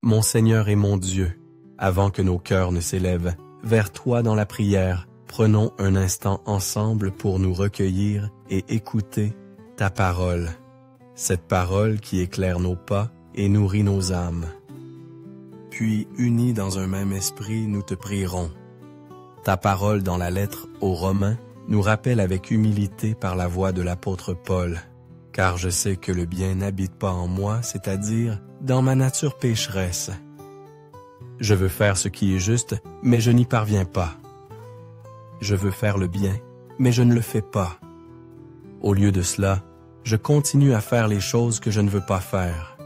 Mon Seigneur et mon Dieu, avant que nos cœurs ne s'élèvent vers toi dans la prière, prenons un instant ensemble pour nous recueillir et écouter ta parole, cette parole qui éclaire nos pas et nourrit nos âmes. Puis, unis dans un même esprit, nous te prierons. Ta parole dans la lettre aux Romains nous rappelle avec humilité par la voix de l'apôtre Paul, « Car je sais que le bien n'habite pas en moi, c'est-à-dire dans ma nature pécheresse. Je veux faire ce qui est juste, mais je n'y parviens pas. Je veux faire le bien, mais je ne le fais pas. Au lieu de cela, je continue à faire les choses que je ne veux pas faire.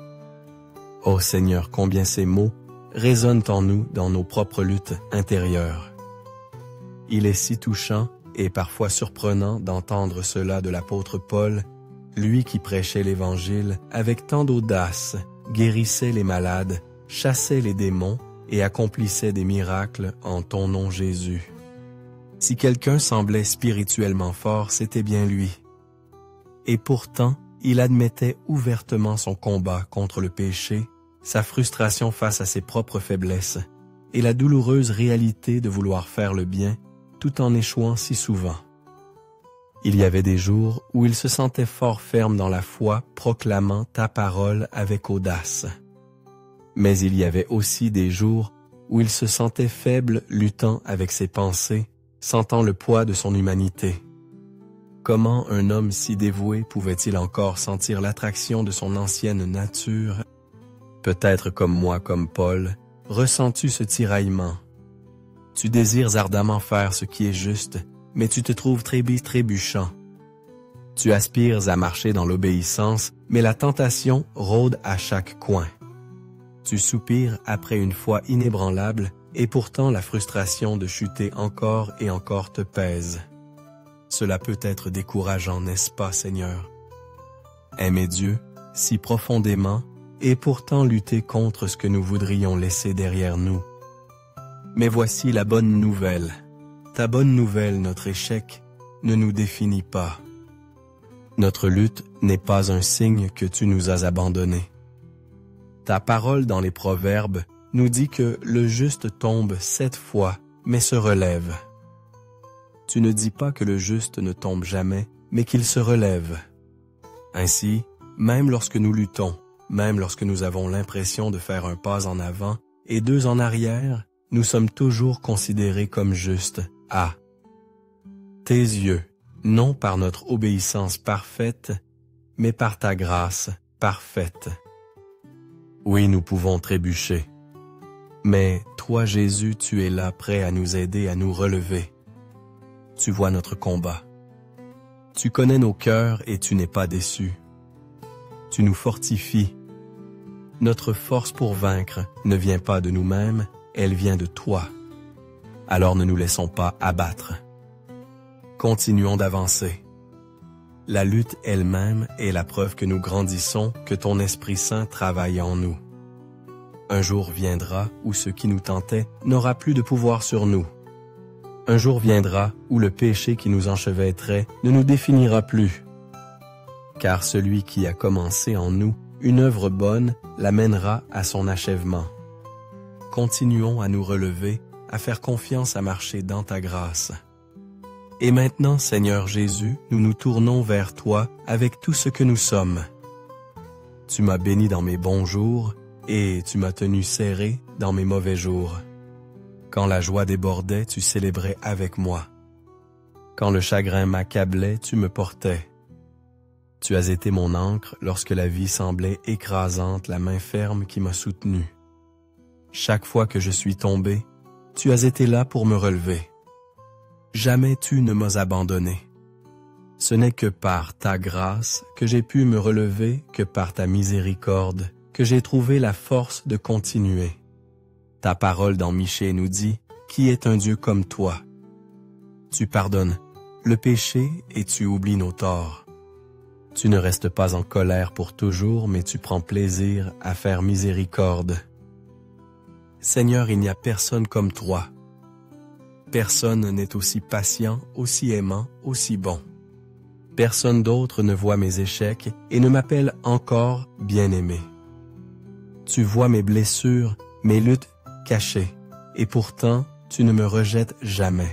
Ô Seigneur, combien ces mots résonnent en nous dans nos propres luttes intérieures. Il est si touchant et parfois surprenant d'entendre cela de l'apôtre Paul, lui qui prêchait l'Évangile avec tant d'audace, guérissait les malades, chassait les démons et accomplissait des miracles en ton nom Jésus. Si quelqu'un semblait spirituellement fort, c'était bien lui. Et pourtant, il admettait ouvertement son combat contre le péché, sa frustration face à ses propres faiblesses et la douloureuse réalité de vouloir faire le bien tout en échouant si souvent. Il y avait des jours où il se sentait fort ferme dans la foi, proclamant ta parole avec audace. Mais il y avait aussi des jours où il se sentait faible, luttant avec ses pensées, sentant le poids de son humanité. Comment un homme si dévoué pouvait-il encore sentir l'attraction de son ancienne nature? Peut-être comme moi, comme Paul, ressens-tu ce tiraillement. Tu désires ardemment faire ce qui est juste, mais tu te trouves trébuchant. Tu aspires à marcher dans l'obéissance, mais la tentation rôde à chaque coin. Tu soupires après une foi inébranlable, et pourtant la frustration de chuter encore et encore te pèse. Cela peut être décourageant, n'est-ce pas, Seigneur? Aimer Dieu si profondément, et pourtant lutter contre ce que nous voudrions laisser derrière nous. Mais voici la bonne nouvelle. Ta bonne nouvelle, notre échec, ne nous définit pas. Notre lutte n'est pas un signe que tu nous as abandonnés. Ta parole dans les Proverbes nous dit que le juste tombe 7 fois, mais se relève. Tu ne dis pas que le juste ne tombe jamais, mais qu'il se relève. Ainsi, même lorsque nous luttons, même lorsque nous avons l'impression de faire un pas en avant et 2 en arrière, nous sommes toujours considérés comme justes à tes yeux, non par notre obéissance parfaite, mais par ta grâce parfaite. Oui, nous pouvons trébucher. Mais toi, Jésus, tu es là prêt à nous aider à nous relever. Tu vois notre combat. Tu connais nos cœurs et tu n'es pas déçu. Tu nous fortifies. Notre force pour vaincre ne vient pas de nous-mêmes, elle vient de toi. Alors ne nous laissons pas abattre. Continuons d'avancer. La lutte elle-même est la preuve que nous grandissons, que ton Esprit Saint travaille en nous. Un jour viendra où ce qui nous tentait n'aura plus de pouvoir sur nous. Un jour viendra où le péché qui nous enchevêtrait ne nous définira plus. Car celui qui a commencé en nous une œuvre bonne l'amènera à son achèvement. Continuons à nous relever, à faire confiance à marcher dans ta grâce. Et maintenant, Seigneur Jésus, nous nous tournons vers toi avec tout ce que nous sommes. Tu m'as béni dans mes bons jours et tu m'as tenu serré dans mes mauvais jours. Quand la joie débordait, tu célébrais avec moi. Quand le chagrin m'accablait, tu me portais. Tu as été mon ancre lorsque la vie semblait écrasante, la main ferme qui m'a soutenu. Chaque fois que je suis tombé, tu as été là pour me relever. Jamais tu ne m'as abandonné. Ce n'est que par ta grâce que j'ai pu me relever, que par ta miséricorde, que j'ai trouvé la force de continuer. Ta parole dans Michée nous dit, « Qui est un Dieu comme toi? » Tu pardonnes le péché et tu oublies nos torts. Tu ne restes pas en colère pour toujours, mais tu prends plaisir à faire miséricorde. Seigneur, il n'y a personne comme toi. Personne n'est aussi patient, aussi aimant, aussi bon. Personne d'autre ne voit mes échecs et ne m'appelle encore bien-aimé. Tu vois mes blessures, mes luttes cachées, et pourtant tu ne me rejettes jamais.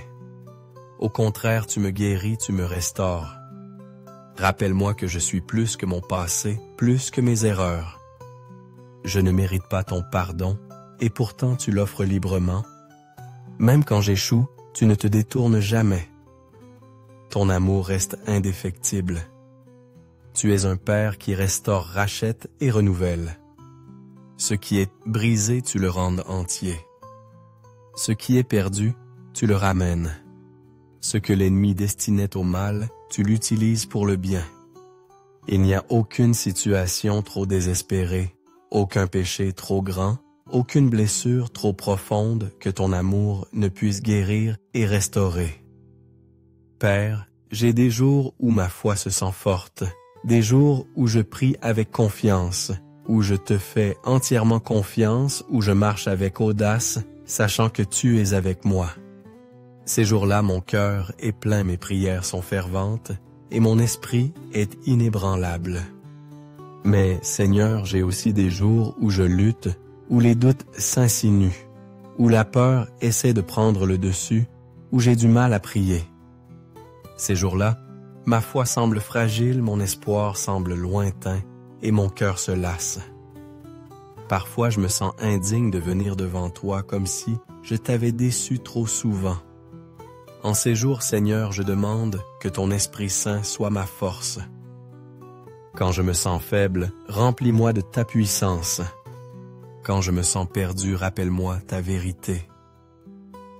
Au contraire, tu me guéris, tu me restaures. Rappelle-moi que je suis plus que mon passé, plus que mes erreurs. Je ne mérite pas ton pardon, et pourtant tu l'offres librement. Même quand j'échoue, tu ne te détournes jamais. Ton amour reste indéfectible. Tu es un Père qui restaure, rachète et renouvelle. Ce qui est brisé, tu le rends entier. Ce qui est perdu, tu le ramènes. Ce que l'ennemi destinait au mal, tu l'utilises pour le bien. Il n'y a aucune situation trop désespérée, aucun péché trop grand, aucune blessure trop profonde que ton amour ne puisse guérir et restaurer. Père, j'ai des jours où ma foi se sent forte, des jours où je prie avec confiance, où je te fais entièrement confiance, où je marche avec audace, sachant que tu es avec moi. Ces jours-là, mon cœur est plein, mes prières sont ferventes, et mon esprit est inébranlable. Mais, Seigneur, j'ai aussi des jours où je lutte, où les doutes s'insinuent, où la peur essaie de prendre le dessus, où j'ai du mal à prier. Ces jours-là, ma foi semble fragile, mon espoir semble lointain, et mon cœur se lasse. Parfois, je me sens indigne de venir devant toi comme si je t'avais déçu trop souvent. En ces jours, Seigneur, je demande que ton Esprit Saint soit ma force. Quand je me sens faible, remplis-moi de ta puissance. Quand je me sens perdu, rappelle-moi ta vérité.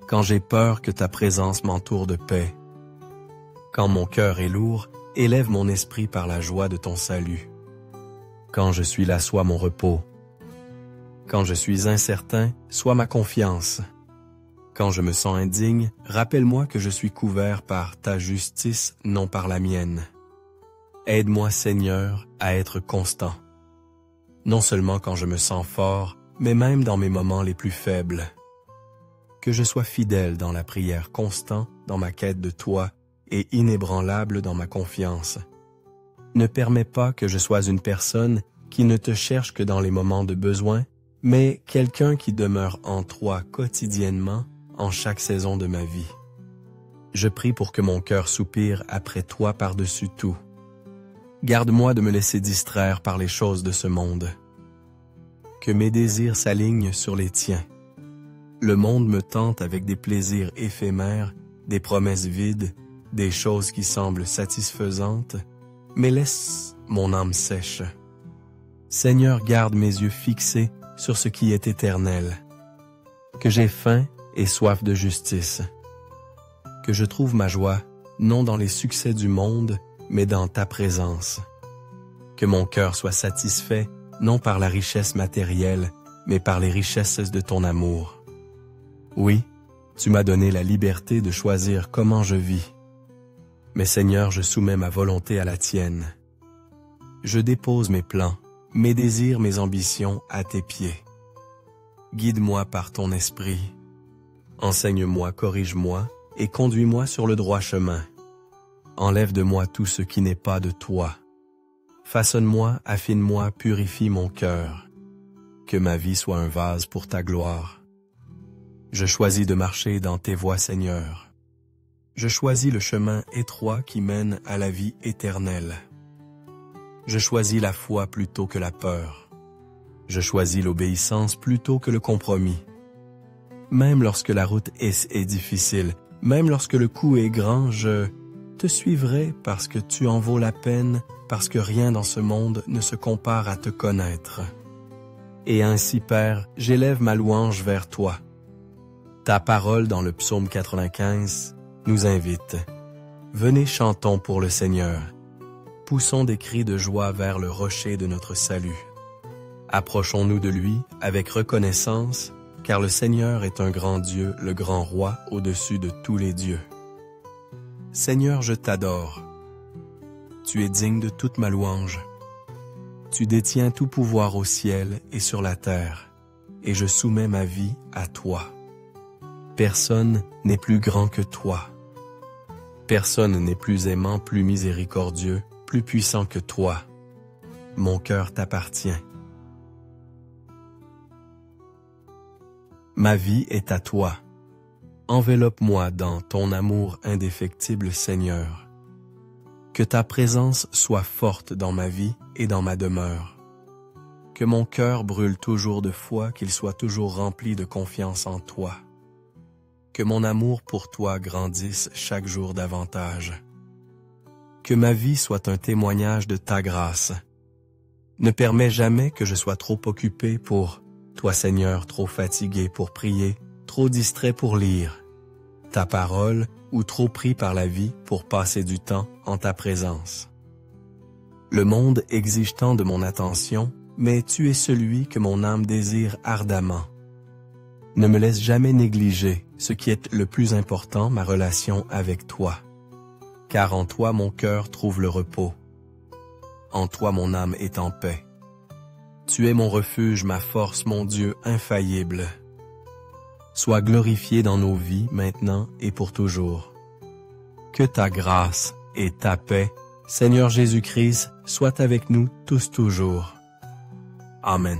Quand j'ai peur, que ta présence m'entoure de paix. Quand mon cœur est lourd, élève mon esprit par la joie de ton salut. Quand je suis là, sois mon repos. Quand je suis incertain, sois ma confiance. Quand je me sens indigne, rappelle-moi que je suis couvert par ta justice, non par la mienne. Aide-moi, Seigneur, à être constant. Non seulement quand je me sens fort, mais même dans mes moments les plus faibles. Que je sois fidèle dans la prière, constant dans ma quête de toi et inébranlable dans ma confiance. Ne permets pas que je sois une personne qui ne te cherche que dans les moments de besoin, mais quelqu'un qui demeure en toi quotidiennement en chaque saison de ma vie. Je prie pour que mon cœur soupire après toi par-dessus tout. Garde-moi de me laisser distraire par les choses de ce monde. Que mes désirs s'alignent sur les tiens. Le monde me tente avec des plaisirs éphémères, des promesses vides, des choses qui semblent satisfaisantes, mais laisse mon âme sèche. Seigneur, garde mes yeux fixés sur ce qui est éternel. Que j'ai faim et soif de justice. Que je trouve ma joie, non dans les succès du monde, mais dans ta présence. Que mon cœur soit satisfait, non par la richesse matérielle, mais par les richesses de ton amour. Oui, tu m'as donné la liberté de choisir comment je vis. Mais Seigneur, je soumets ma volonté à la tienne. Je dépose mes plans, mes désirs, mes ambitions à tes pieds. Guide-moi par ton esprit. Enseigne-moi, corrige-moi et conduis-moi sur le droit chemin. Enlève de moi tout ce qui n'est pas de toi. Façonne-moi, affine-moi, purifie mon cœur. Que ma vie soit un vase pour ta gloire. Je choisis de marcher dans tes voies, Seigneur. Je choisis le chemin étroit qui mène à la vie éternelle. Je choisis la foi plutôt que la peur. Je choisis l'obéissance plutôt que le compromis. Même lorsque la route est difficile, même lorsque le coût est grand, je te suivrai parce que tu en vaux la peine, parce que rien dans ce monde ne se compare à te connaître. Et ainsi, Père, j'élève ma louange vers toi. Ta parole dans le psaume 95 nous invite. Venez, chantons pour le Seigneur. Poussons des cris de joie vers le rocher de notre salut. Approchons-nous de lui avec reconnaissance, car le Seigneur est un grand Dieu, le grand roi au-dessus de tous les dieux. Seigneur, je t'adore. Tu es digne de toute ma louange. Tu détiens tout pouvoir au ciel et sur la terre, et je soumets ma vie à toi. Personne n'est plus grand que toi. Personne n'est plus aimant, plus miséricordieux, plus puissant que toi. Mon cœur t'appartient. Ma vie est à toi. Enveloppe-moi dans ton amour indéfectible, Seigneur. Que ta présence soit forte dans ma vie et dans ma demeure. Que mon cœur brûle toujours de foi, qu'il soit toujours rempli de confiance en toi. Que mon amour pour toi grandisse chaque jour davantage. Que ma vie soit un témoignage de ta grâce. Ne permets jamais que je sois trop occupé pour toi, Seigneur, trop fatigué pour prier, trop distrait pour lire ta parole ou trop pris par la vie pour passer du temps en ta présence. Le monde exige tant de mon attention, mais tu es celui que mon âme désire ardemment. Ne me laisse jamais négliger ce qui est le plus important, ma relation avec toi. Car en toi mon cœur trouve le repos. En toi mon âme est en paix. Tu es mon refuge, ma force, mon Dieu infaillible. Sois glorifié dans nos vies maintenant et pour toujours. Que ta grâce et ta paix, Seigneur Jésus-Christ, soient avec nous tous toujours. Amen.